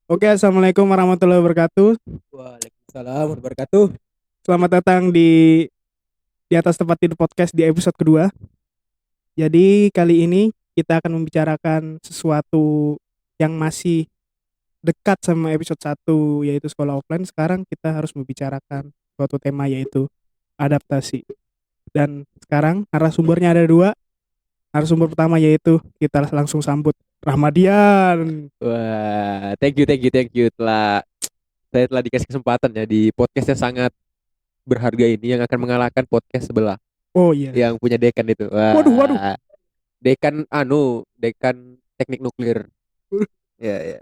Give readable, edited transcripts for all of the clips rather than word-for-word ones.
Oke, assalamualaikum warahmatullahi wabarakatuh. Waalaikumsalam warahmatullahi wabarakatuh. Selamat datang di atas tempat tidur podcast di episode kedua. Jadi kali ini kita akan membicarakan sesuatu yang masih dekat sama episode satu, yaitu sekolah offline. Sekarang kita harus membicarakan suatu tema, yaitu adaptasi. Dan sekarang narasumbernya ada dua. Narasumber pertama yaitu kita langsung sambut Rahmadian. Wah, thank you saya telah dikasih kesempatan ya di podcast yang sangat berharga ini yang akan mengalahkan podcast sebelah Oh iya. yang punya dekan itu. Waduh, waduh. Wah, dekan teknik nuklir. Ya, ya.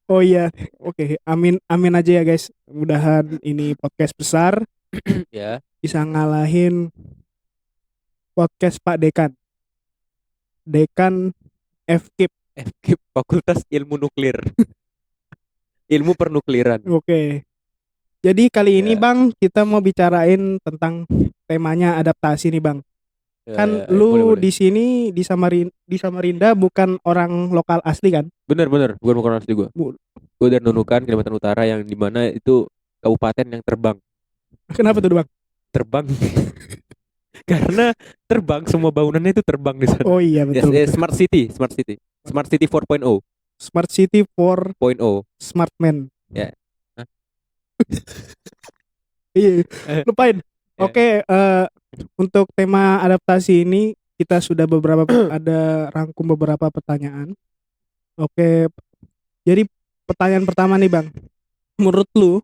Oh iya. Oke, amin amin aja ya guys. Mudahan ini podcast besar Ya, bisa ngalahin podcast Pak Dekan. Dekan FKIP. FKIP Fakultas Ilmu Nuklir, Ilmu Pernukliran. Oke. Jadi kali ini Ya, Bang, kita mau bicarain tentang temanya adaptasi nih Bang. ya, Kan ya, ya. Boleh, lu boleh. di sini di Samarinda bukan orang lokal asli kan? Bener, bukan asli gue. Bu- Gue dari Nunukan, Kalimantan Utara yang dimana itu kabupaten yang terbang, Kenapa tuh Bang? terbang karena terbang semua bangunannya itu terbang di sana. Oh iya, Yes, betul betul. smart city 4.0. Smart City for Smart Man. Ya. Hah? Iya, lupain. Ya. Oke, untuk tema adaptasi ini kita sudah ada rangkum beberapa pertanyaan. Oke, jadi pertanyaan pertama nih Bang. Menurut lu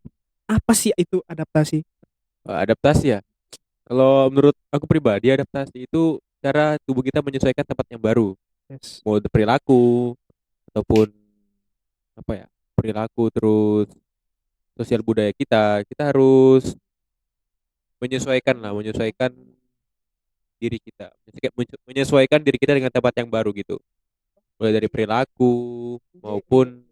apa sih itu adaptasi? Adaptasi ya. Kalau menurut aku pribadi adaptasi itu cara tubuh kita menyesuaikan tempat yang baru. Yes. Mau itu perilaku ataupun apa ya? Perilaku terus sosial budaya kita. Kita harus menyesuaikan diri kita. Menyesuaikan diri kita dengan tempat yang baru gitu. Mulai dari perilaku maupun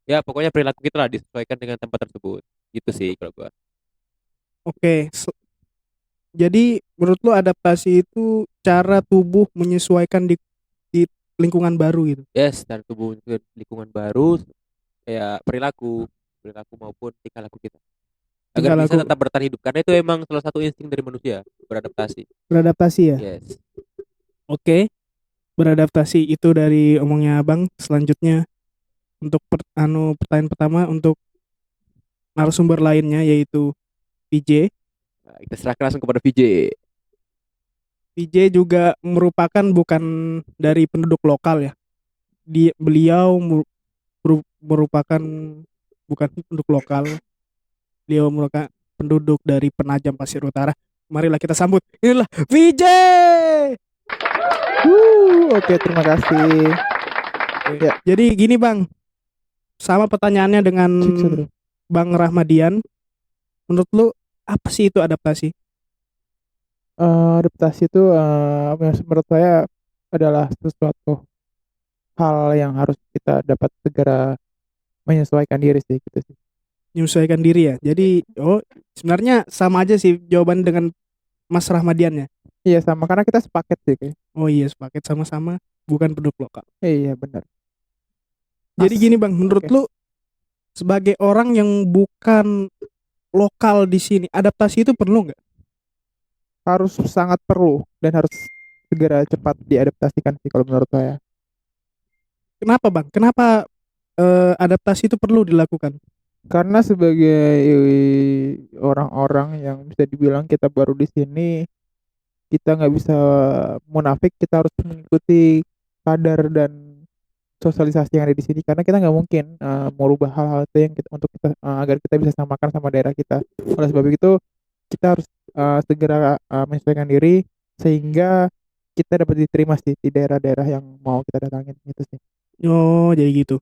ya pokoknya perilaku kita lah disesuaikan dengan tempat tersebut. Gitu sih kalau gua. Oke, jadi menurut lu adaptasi itu cara tubuh menyesuaikan di lingkungan baru gitu. Yes, dan tubuh ke lingkungan baru kayak perilaku maupun tingkah laku kita agar Tingkah bisa laku tetap bertahan hidup karena itu emang salah satu insting dari manusia beradaptasi. beradaptasi ya. Yes. Oke, beradaptasi itu dari omongnya Abang. Selanjutnya untuk pertanyaan pertama untuk narasumber lainnya yaitu PJ. Nah, kita serahkan langsung kepada VJ. PJ juga merupakan bukan dari penduduk lokal ya. Beliau merupakan bukan penduduk lokal. Beliau merupakan penduduk dari Penajam Pasir Utara. Marilah kita sambut. Inilah VJ. Oke, terima kasih. Ya, Jadi gini Bang, sama pertanyaannya dengan cek saudara. Bang Rahmadian. Menurut lu apa sih itu adaptasi? Adaptasi itu menurut saya adalah sesuatu hal yang harus kita dapat segera menyesuaikan diri sih gitu sih. Menyesuaikan diri ya. Jadi sebenarnya sama aja sih jawaban dengan Mas Rahmadian ya. Iya sama karena kita sepaket sih kayak. Oh iya, sepaket sama-sama bukan penduduk lokal. Iya benar. Jadi Mas, gini Bang, menurut oke. lu sebagai orang yang bukan lokal di sini, adaptasi itu perlu nggak? Harus sangat perlu dan harus segera cepat diadaptasikan sih kalau menurut saya. Kenapa Bang? Kenapa adaptasi itu perlu dilakukan? Karena sebagai orang-orang yang bisa dibilang kita baru di sini, kita nggak bisa munafik, kita harus mengikuti kadar dan sosialisasi yang ada di sini karena kita nggak mungkin merubah hal-hal itu yang kita untuk kita agar kita bisa samakan sama daerah kita. Oleh sebab itu kita harus segera menyesuaikan diri sehingga kita dapat diterima sih di daerah-daerah yang mau kita datangin gitu sih. Oh, jadi gitu.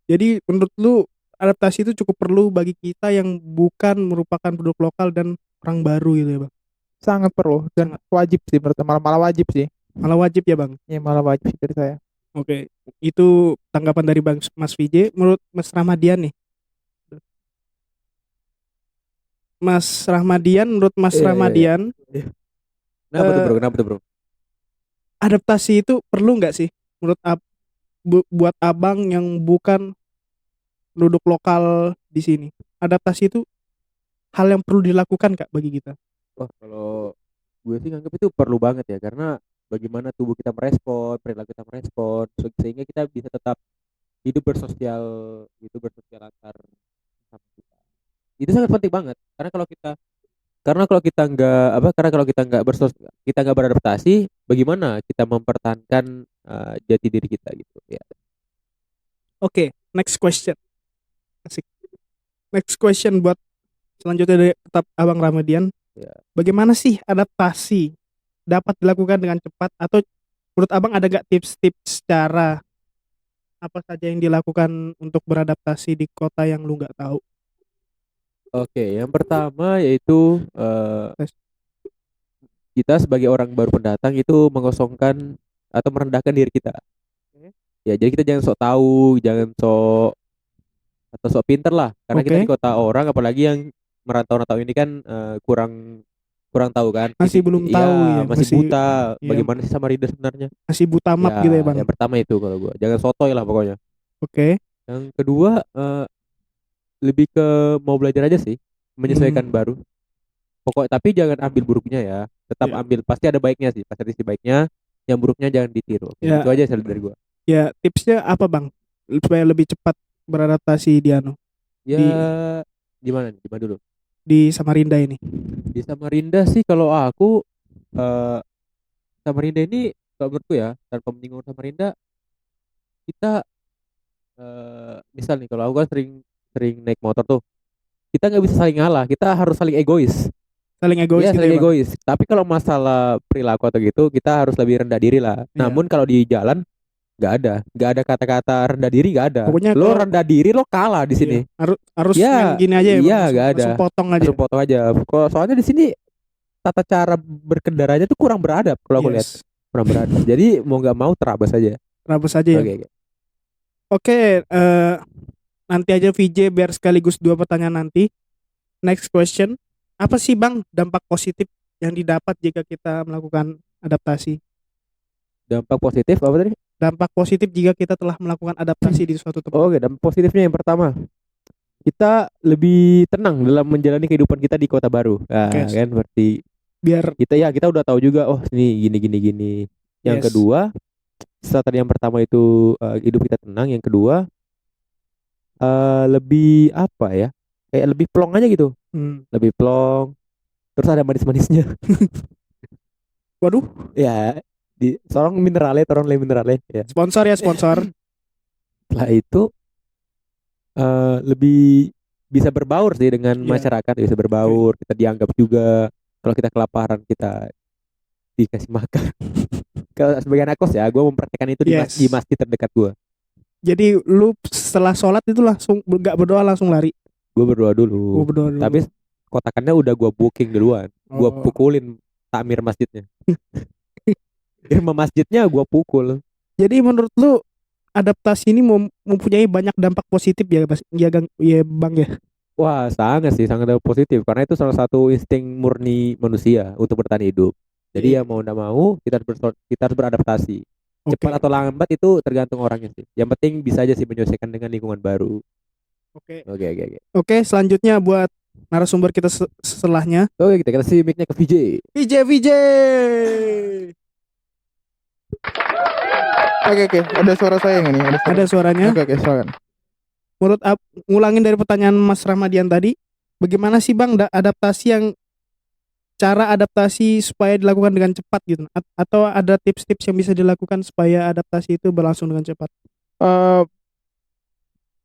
Jadi menurut lu adaptasi itu cukup perlu bagi kita yang bukan merupakan penduduk lokal dan orang baru gitu ya Bang. Sangat perlu dan Sangat wajib sih menurut malah malah wajib sih. malah wajib ya Bang. Ya malah wajib sih dari saya. Oke, itu tanggapan dari Bang Mas VJ. Menurut Mas Rahmadian nih, menurut Mas Iya, iya, iya. Rahmadian, Iya. Kenapa tuh eh, bro? Kenapa tuh bro? adaptasi itu perlu nggak sih? Menurut buat abang yang bukan penduduk lokal di sini, adaptasi itu hal yang perlu dilakukan Kak bagi kita? Wah, kalau gue sih nganggap itu perlu banget ya, karena bagaimana tubuh kita merespon, perilaku kita merespon, sehingga kita bisa tetap hidup bersosial, itu bersosial antar sesama kita. Itu sangat penting banget, karena kalau kita nggak kita nggak beradaptasi, bagaimana kita mempertahankan jati diri kita gitu ya. Oke, next question. Asik. Next question buat selanjutnya dari tetap Abang Ramadian. Ya. Bagaimana sih adaptasi dapat dilakukan dengan cepat, atau menurut Abang ada gak tips-tips cara apa saja yang dilakukan untuk beradaptasi di kota yang lu nggak tahu? Oke, yang pertama yaitu kita sebagai orang baru pendatang itu mengosongkan atau merendahkan diri kita. Ya, jadi kita jangan sok tahu, jangan sok atau sok pinter lah, karena kita Oke. di kota orang, apalagi yang merantau-rantau ini kan kurang kurang tahu kan. Masih belum tahu ya, Masih buta iya, bagaimana sih Samarinda sebenarnya. masih buta map gitu ya Bang. Yang pertama itu kalau gua, jangan sotoy lah pokoknya. Oke. Yang kedua lebih ke mau belajar aja sih, menyesuaikan baru. Pokok tapi jangan ambil buruknya ya. Tetap Iya. ambil, pasti ada baiknya sih, pasti ada sisi baiknya. Yang buruknya jangan ditiru. Oke, Ya. itu aja sih dari gua. Ya, tipsnya apa Bang supaya lebih cepat beradaptasi di Ya, Di- di mana nih? Di mana dulu? di Samarinda ini? Di Samarinda sih kalau aku Samarinda ini kalau menurutku ya, tanpa menyinggung Samarinda, kita misal nih, kalau aku kan sering sering naik motor tuh, kita nggak bisa saling ngalah, kita harus saling egois. Saling egois Iya, gitu saling ya Bang? egois. Tapi kalau masalah perilaku atau gitu, kita harus lebih rendah diri lah. Iya. Namun kalau di jalan nggak ada kata-kata rendah diri, nggak ada. Pokoknya Lo kalau- rendah diri lo kalah di sini. Iya, harus Ya, yang gini aja ya Bang. iya, nggak ada. Langsung potong aja. Langsung potong aja. Kok soalnya di sini tata cara berkendaranya tuh kurang beradab kalau aku lihat. Yes. Kurang beradab. Jadi mau nggak mau terabas aja. Terabas aja ya. Oke. Oke, nanti aja VJ biar sekaligus 2 pertanyaan nanti. Next question. Apa sih Bang dampak positif yang didapat jika kita melakukan adaptasi? Dampak positif apa tadi? Dampak positif jika kita telah melakukan adaptasi di suatu tempat. Oke, dampak positifnya yang pertama, kita lebih tenang dalam menjalani kehidupan kita di kota baru. Nah, Oke. kan berarti Biar kita udah tahu juga, oh ini gini. Yang Yes. kedua, setelah tadi yang pertama itu hidup kita tenang, yang kedua lebih apa ya? Kayak lebih plong aja gitu. Lebih plong. Terus ada manis-manisnya. Waduh, Ya, tolong minerale ya. sponsor ya sponsor. Setelah itu lebih bisa berbaur sih dengan Iya. masyarakat, bisa berbaur, kita dianggap juga. Kalau kita kelaparan, kita dikasih makan. Kalau sebagai anak kos ya, gue mempraktekkan itu Yes. di masjid terdekat gue. Jadi lu setelah sholat itu langsung nggak berdoa langsung lari. Gue berdoa dulu. Gua berdoa dulu. Tapi kotakannya udah gue booking duluan. Gue Oh. pukulin takmir masjidnya. Irma masjidnya gue pukul. Jadi menurut lu adaptasi ini mempunyai banyak dampak positif ya, ya Bang ya. Wah, sangat positif, karena itu salah satu insting murni manusia untuk bertahan hidup. Jadi Iya. ya mau nggak mau kita harus beradaptasi. Cepat Oke. atau lambat itu tergantung orangnya sih. Yang penting bisa aja sih menyesuaikan dengan lingkungan baru. Oke. Oke. Oke, selanjutnya buat narasumber kita setelahnya. Oke, kita kasih mic-nya ke VJ. VJ. Oke, ada suara saya nggak nih? Ada suaranya. Oke, silakan. Menurut ngulangin dari pertanyaan Mas Ramadian tadi, bagaimana sih Bang cara adaptasi supaya dilakukan dengan cepat gitu? Atau ada tips-tips yang bisa dilakukan supaya adaptasi itu berlangsung dengan cepat?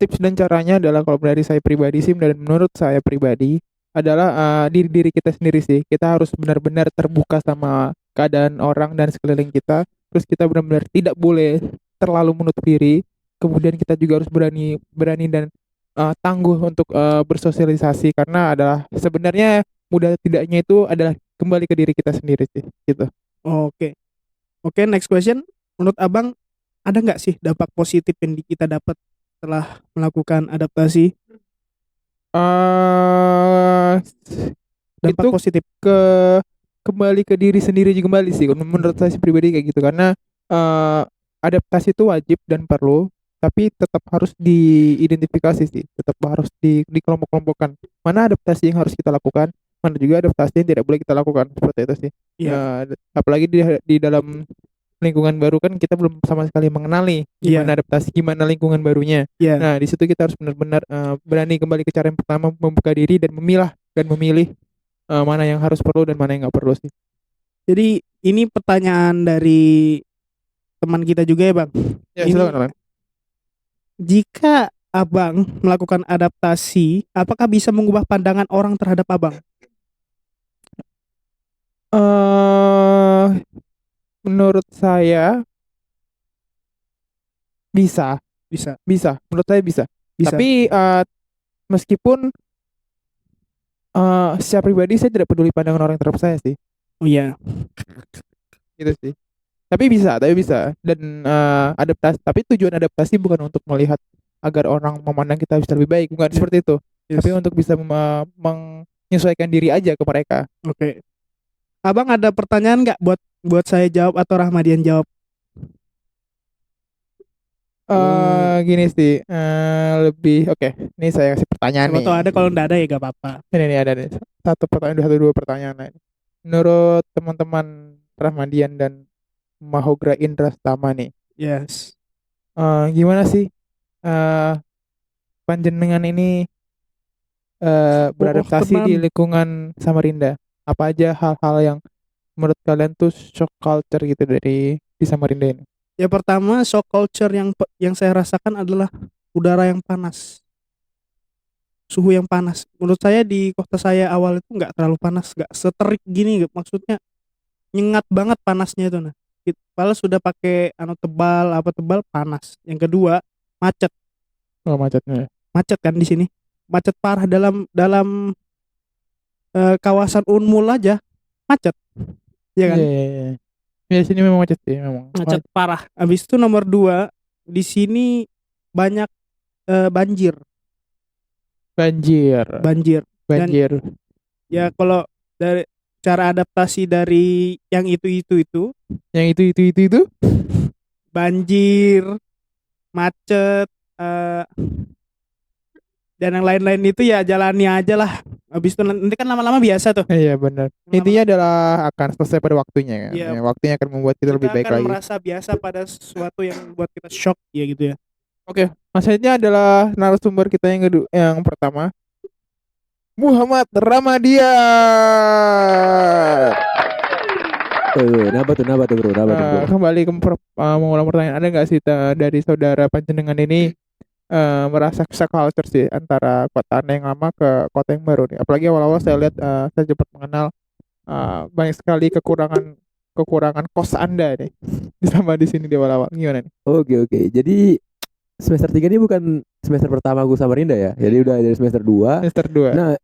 Tips dan caranya adalah, kalau dari saya pribadi sih, dan menurut saya pribadi adalah diri kita sendiri sih. Kita harus benar-benar terbuka sama keadaan orang dan sekeliling kita. Terus kita benar-benar tidak boleh terlalu menutup diri. Kemudian kita juga harus berani dan tangguh untuk bersosialisasi, karena adalah sebenarnya mudah tidaknya itu adalah kembali ke diri kita sendiri sih gitu. Oke, next question. Menurut Abang ada nggak sih dampak positif yang kita dapat setelah melakukan adaptasi? Dampak Itu positif kembali ke diri sendiri juga kembali sih, menurut saya pribadi kayak gitu. Karena adaptasi itu wajib dan perlu, tapi tetap harus diidentifikasi sih, tetap harus dikelompok-kelompokkan. Mana adaptasi yang harus kita lakukan, mana juga adaptasi yang tidak boleh kita lakukan, seperti itu sih. Iya. Apalagi di dalam lingkungan baru kan kita belum sama sekali mengenali gimana adaptasi, gimana lingkungan barunya. Iya. Nah, di situ kita harus benar-benar berani kembali ke cara yang pertama, membuka diri dan memilah dan memilih mana yang harus perlu dan mana yang nggak perlu sih. Jadi ini pertanyaan dari teman kita juga ya Bang. Ya, Ini- silakan Alan. Jika Abang melakukan adaptasi, apakah bisa mengubah pandangan orang terhadap Abang? Menurut saya bisa, menurut saya bisa. Bisa. Tapi meskipun secara pribadi saya tidak peduli pandangan orang terhadap saya sih, Oh iya. gitu sih. Tapi bisa dan adaptasi. Tapi tujuan adaptasi bukan untuk melihat agar orang memandang kita bisa lebih baik, bukan seperti itu. Yes. Tapi untuk bisa menyesuaikan diri aja ke mereka. Oke. Abang ada pertanyaan nggak buat saya jawab atau Rahmadian jawab? Gini sih, lebih oke. Ini saya kasih pertanyaan Siapa nih. tahu ada, kalau nggak ada ya gak apa-apa. Ini ada nih satu pertanyaan, dua pertanyaan nih. Menurut teman-teman Rahmadian dan Mahogra Indra Stama nih, Yes. gimana sih panjenengan ini beradaptasi teman. di lingkungan Samarinda? Apa aja hal-hal yang menurut kalian tuh shock culture gitu di Samarinda ini? Ya pertama, shock culture yang saya rasakan adalah udara yang panas. Suhu yang panas. Menurut saya di kota saya awal itu nggak terlalu panas, nggak seterik gini, maksudnya nyengat banget panasnya itu. Nah, padahal sudah pakai tebal panas. Yang kedua, macet. Oh, macetnya. Macet kan di sini. Macet parah dalam kawasan Unmul aja macet. Ya kan? Iya. Ya, sini memang macet sih, memang. Macet parah. Habis itu nomor 2, di sini banyak banjir. Banjir. Ya kalau dari cara adaptasi dari yang itu Yang itu. banjir, macet, dan yang lain-lain itu ya jalani aja lah. Habis itu nanti kan lama-lama biasa tuh. Iya, benar. Intinya adalah akan selesai pada waktunya kan. Iya. Ya, waktunya akan membuat kita lebih baik akan lagi. merasa biasa pada sesuatu yang buat kita shock ya gitu ya. Oke, selanjutnya adalah narasumber kita yang pertama, Muhammad Ramadian. Kenapa tuh bro? Kembali ke mengulang pertanyaan, ada nggak sih dari saudara panjenengan ini merasa shock culture sih antara kota Anda yang lama ke kota yang baru nih? Apalagi awal-awal saya lihat saya cepat mengenal banyak sekali kekurangan kos Anda nih sama di sini di awal-awal. Gimana nih? Oke. Jadi semester 3 ini bukan semester pertama gue Samarinda ya. Jadi udah dari semester 2. Semester 2. Nah,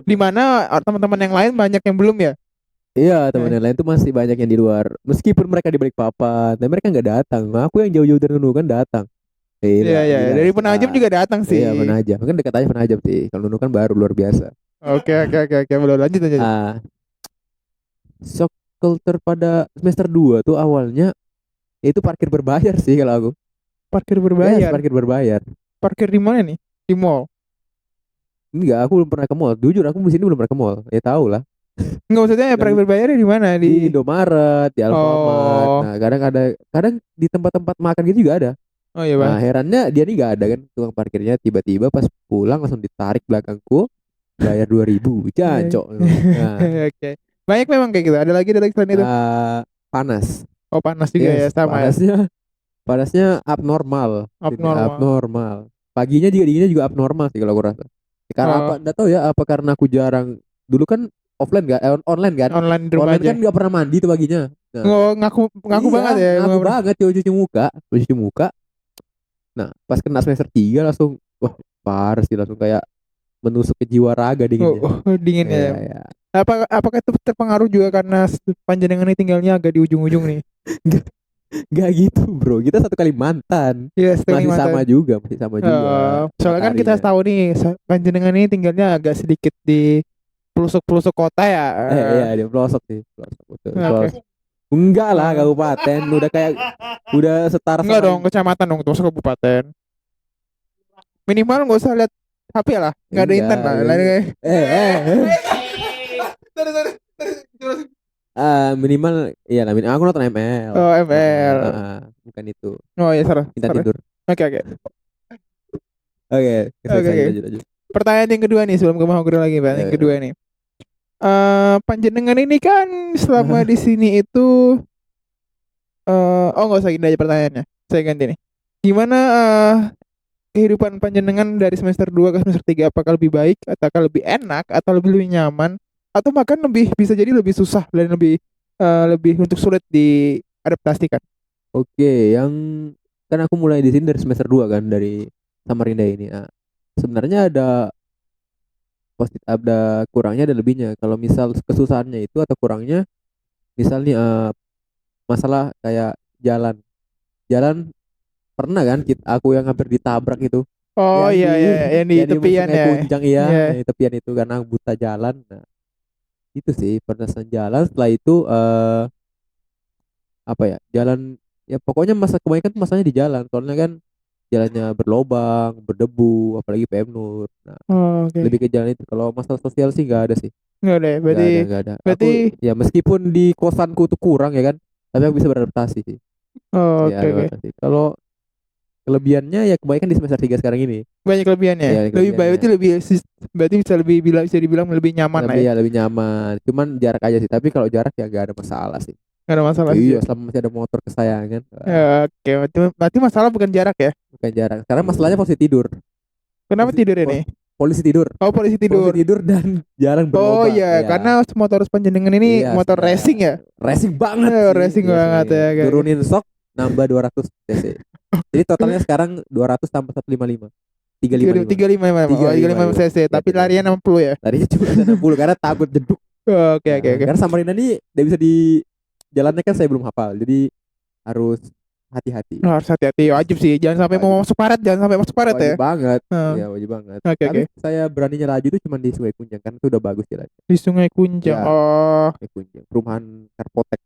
di mana teman-teman yang lain banyak yang belum ya? iya, teman yang lain tuh masih banyak yang di luar. Meskipun mereka di Balikpapan, tapi mereka nggak datang. Nah, aku yang jauh-jauh dari Nunukan datang. Iya. Dari Penajam juga datang sih. Iya, Penajam. Kan dekat aja Penajam sih. Kalau Nunukan baru luar biasa. Oke. Belum lanjut aja. Shock culture pada semester 2 tuh awalnya itu parkir berbayar sih kalau aku. Parkir Yes, berbayar. parkir berbayar. Parkir di mana nih? Di mall. Enggak, aku belum pernah ke mall. Jujur aku di sini belum pernah ke mall. Ya tahu lah. Enggak, maksudnya parkir berbayar di mana? Di Indomaret, di Alfamart. Oh. Nah, kadang di tempat-tempat makan gitu juga ada. Oh iya, Nah, Bang. herannya dia nih nggak ada kan tukang parkirnya, tiba-tiba pas pulang langsung ditarik belakangku, bayar 2.000, jancok. Nah, Oke. Banyak memang kayak gitu. Ada lagi selain itu. panas. Oh, panas juga ya, Yes, sama ya. panasnya abnormal. Abnormal. Paginya juga dinginnya juga abnormal sih kalau aku rasa. Karena Oh. apa? Nggak tahu ya, apa karena aku jarang dulu kan offline online kan? Online di rumah Online aja. kan nggak pernah mandi tuh paginya. Nah, Ngaku iya, banget ya. ngaku banget cuci muka. Nah, pas kena semester 3 langsung wah parah sih, langsung kayak menusuk ke jiwa raga dinginnya. Dingin ya. Iya. Apakah itu terpengaruh juga karena panjenengan ini tinggalnya agak di ujung-ujung nih? Gak gitu bro, kita satu Kalimantan. Iya, Masih sama juga. Soalnya kan kita mataharinya. tahu nih panjenengan ini tinggalnya agak sedikit di pelosok-pelosok kota ya. Iya di pelosok sih, pelosok betul. Oke. Enggak lah, kabupaten udah setara Enggak sama. dong, kecamatan dong, terus kabupaten. Minimal nggak usah lihat HP lah, nggak ada Enggak, intan lah. enggak. Minimal iya lah, aku nonton ML. Oh, ML. Bukan itu. Oh ya, salah. Kita Sorry. tidur. Oke, oke. Oke, Oke, oke. lanjut. Pertanyaan yang kedua nih sebelum ke mau ngobrol lagi, Pak. Yang kedua nih. Panjenengan ini kan selama di sini itu oh nggak usah gini aja pertanyaannya. Saya ganti nih. Gimana kehidupan panjenengan dari semester 2 ke semester 3, apakah lebih baik ataukah lebih enak atau lebih nyaman atau bahkan lebih bisa jadi lebih susah dan lebih untuk sulit diadaptasikan? Oke, yang kan aku mulai di sini dari semester 2 kan, dari Samarinda ini. Nah, sebenarnya ada kurangnya, ada lebihnya. Kalau misal kesusahannya itu atau kurangnya, misalnya masalah kayak jalan. Jalan pernah kan aku yang hampir ditabrak itu. Oh Yang iya di iya yang di yang di tepian Sungai ya. Kunjang, iya, Iya. yang di tepian itu karena buta jalan. Nah, itu sih permasalahan jalan. Setelah itu apa ya? Jalan ya pokoknya kebanyakan tuh masalahnya di jalan. Soalnya kan jalannya berlobang, berdebu, apalagi PM Nur. Nah, Oh, oke. lebih ke jalan itu. Kalau masalah sosial sih nggak ada sih. Nggak ada ya. Nggak ada. Berarti Aku ya meskipun di kosanku tuh kurang ya kan, tapi aku bisa beradaptasi sih. oh, Ya, oke oke. beradaptasi. Kalau kelebihannya ya kebanyakan di semester 3 sekarang ini. Banyak kelebihannya. Ya, Lebih baik kelebihannya. berarti berarti bisa dibilang lebih nyaman lah Lebih ya. ya lebih nyaman. Cuman jarak aja sih. Tapi kalau jarak ya gak ada masalah sih. Nggak ada masalah sih. Iya, selama masih ada motor kesayangan. Ya, oke, berarti masalah bukan jarak ya. Bukan jarak. Sekarang masalahnya posisi tidur. Kenapa Posisi, tidur ini? polisi tidur. Oh, polisi Polisi tidur. tidur dan jalan Oh berlobang. iya, Ya. karena motor panjenengan ini Iya, motor sudah racing ya. racing banget Oh, sih. racing banget ya, oke, oke. Turunin sok nambah 200 cc. Jadi totalnya sekarang 200 tambah 155. 355. 355 cc, Ya, tapi 355. larinya 60 ya. Larinya cuma 60 karena takut jeduk. Oh, oke oke Nah, oke. karena Samarinda ini tidak bisa jalannya kan saya belum hafal. Jadi harus hati-hati. Oh, harus hati-hati, wajib sih. Jangan sampai mau Wajib. masuk paret, jangan sampai masuk paret ya. Wajib banget. Hmm. Iya, wajib banget. Oke, Tapi oke. saya beraninya laju itu cuma di Sungai Kunjang kan itu udah bagus jalannya. Di Sungai Kunjang. Ya. Oh, Sungai Kunjang, perumahan Karpotek.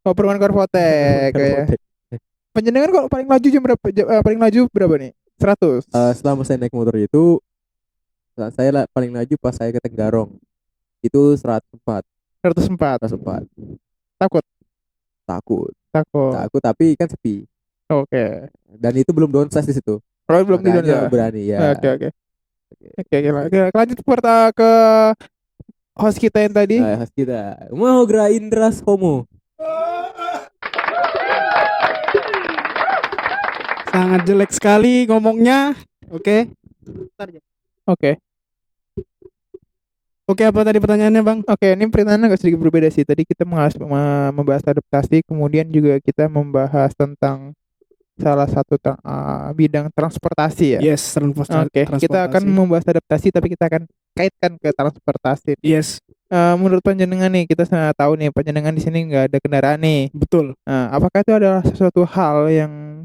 perumahan Karpotek ya. Karpotek. Panjenengan kok paling laju paling laju berapa nih? 100. Selama saya naik motor itu saya paling laju pas saya ke Tenggarong. Itu 104. 104. 104. Takut. Takut. Takut. Takut tapi kan sepi. Oke. Dan itu belum downsize di situ. Kalau belum tidur Makanya ya. berani ya. Oke oke. Oke, lanjut ke host kita yang tadi. Host kita mau Indras Homo. Sangat jelek sekali ngomongnya. Oke. Oke. Oke, apa tadi pertanyaannya, Bang? Oke, ini pertanyaannya agak sedikit berbeda sih. Tadi kita membahas adaptasi, kemudian juga kita membahas tentang salah satu bidang transportasi ya. Yes, Oke, kita akan membahas adaptasi, tapi kita akan kaitkan ke transportasi. Yes, Menurut panjenengan nih, kita tahu nih panjenengan di sini nggak ada kendaraan nih. betul. Apakah itu adalah sesuatu hal yang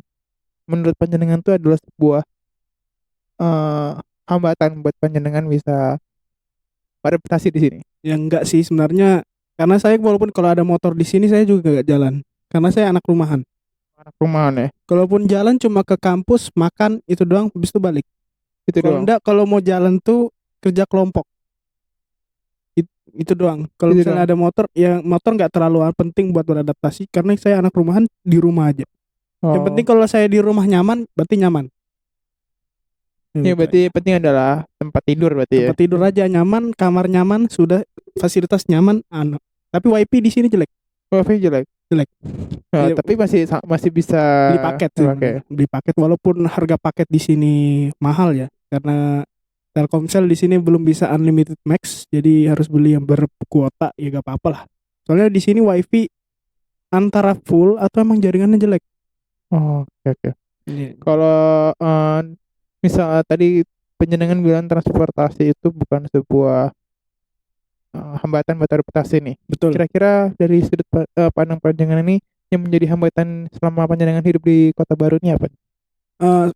menurut panjenengan itu adalah sebuah hambatan buat panjenengan bisa beradaptasi di sini? Ya enggak sih sebenarnya, karena saya walaupun kalau ada motor di sini saya juga enggak jalan. Karena saya anak rumahan. Anak rumahan ya. Kalaupun jalan cuma ke kampus, makan itu doang, habis itu balik. Itu Kalau doang. enggak, kalau mau jalan tuh kerja kelompok. Itu doang. Kalau Itu misalnya doang. ada motor, ya motor nggak terlalu penting buat beradaptasi karena saya anak rumahan di rumah aja. Yang Oh. penting kalau saya di rumah nyaman, berarti nyaman. Ya berarti penting adalah tempat tidur berarti ya. Tempat tidur aja nyaman, kamar nyaman, sudah fasilitas nyaman. Tapi wifi di sini jelek. Wifi jelek. Jelek. Nah, tapi masih bisa Beli paket sih. Oke. Beli paket walaupun harga paket di sini mahal ya, karena Telkomsel di sini belum bisa unlimited max, jadi harus beli yang berkuota, ya gak apa-apa lah. Soalnya di sini wifi antara full atau emang jaringannya jelek. Oh, oke. Iya. Kalau misal tadi penjenengan bilang transportasi itu bukan sebuah hambatan buat adaptasi nih. Betul. Kira-kira dari sudut pandang panjenengan ini yang menjadi hambatan selama panjenengan hidup di kota baru ini apa?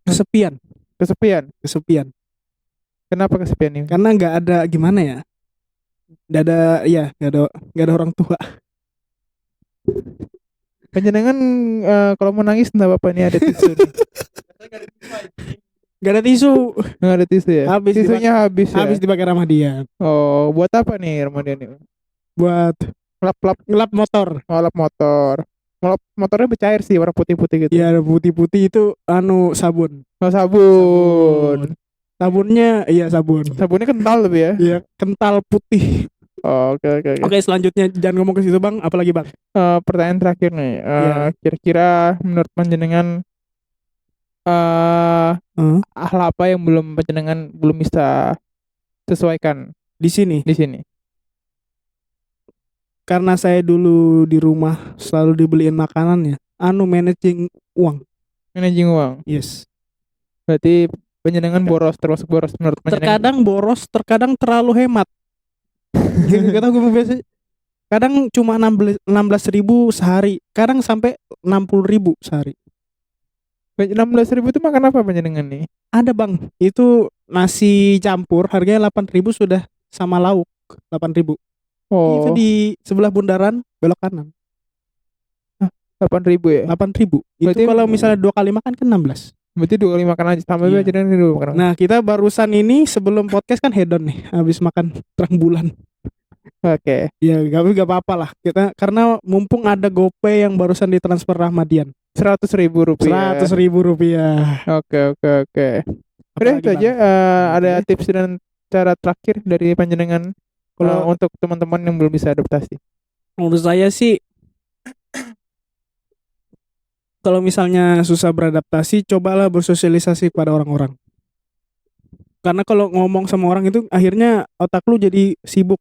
Kesepian. Kesepian. Kenapa kesepian ini? Karena nggak ada gimana ya? Nggak ada orang tua. Panjenengan kalau mau nangis enggak apa-apa nih, ada tisu nih. Gak ada tisu. Nggak ada tisu ya? Habis Tisunya habis ya? Habis dipakai Ramadian. Oh, buat apa nih Ramadan ini? Buat Lap-lap, ngelap motor. lap motor. Lap motornya bercair sih, warna putih-putih gitu. Ya ada putih-putih itu sabun. Oh, sabun. Sabunnya iya sabun. Sabunnya kental lebih ya? Iya kental putih. Oh, oke, oke, oke. Oke selanjutnya jangan ngomong ke situ bang. Apalagi bang? Pertanyaan terakhir nih. Iya. Kira-kira menurut panjenengan hal apa yang panjenengan belum bisa sesuaikan Di sini di sini? karena saya dulu di rumah selalu dibeliin makanan ya. Managing uang. Managing uang. Yes. Berarti panjenengan boros, termasuk boros menurut panjenengan. Terkadang boros, terkadang terlalu hemat. Gak tau gue biasa. Kadang cuma 16.000 sehari. Kadang sampai 60.000 sehari. 16.000 itu makan apa panjenengan nih? Ada bang, itu nasi campur harganya 8.000 sudah sama lauk 8.000. Itu Oh, di sebelah bundaran belok kanan 8.000 ya? 8.000. Itu Berarti- kalau misalnya 2 kali makan kan 16. Berarti 2 kali makan aja sama Iya. panjenengan 2 makan. Nah kita barusan ini sebelum podcast kan hedon nih, habis makan terang bulan. Oke. Ya gak apa-apa lah kita, karena mumpung ada GoPay yang barusan ditransfer Rahmadian 100.000 rupiah. 100.000 rupiah. Oke, oke, oke. Udah Apalagi, itu aja. Bang? Ada Oke. tips dan cara terakhir dari panjenengan Kalau- untuk teman-teman yang belum bisa adaptasi. Menurut saya sih kalau misalnya susah beradaptasi, cobalah bersosialisasi kepada orang-orang. Karena kalau ngomong sama orang itu akhirnya otak lu jadi sibuk.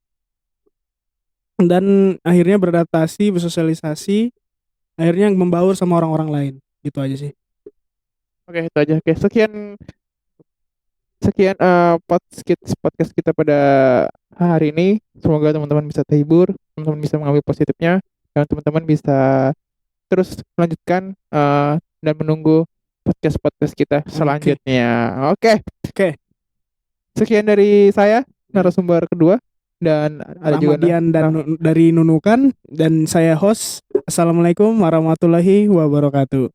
Dan akhirnya beradaptasi, bersosialisasi, akhirnya membaur sama orang-orang lain. Gitu aja sih. Oke, itu aja. Oke, sekian podcast kita pada hari ini. Semoga teman-teman bisa terhibur, teman-teman bisa mengambil positifnya, dan teman-teman bisa terus melanjutkan dan menunggu podcast kita selanjutnya. Oke. Oke. Sekian dari saya, narasumber kedua, dan ada juga Rahmadian dan dari Nunukan, dan saya host. Assalamualaikum warahmatullahi wabarakatuh.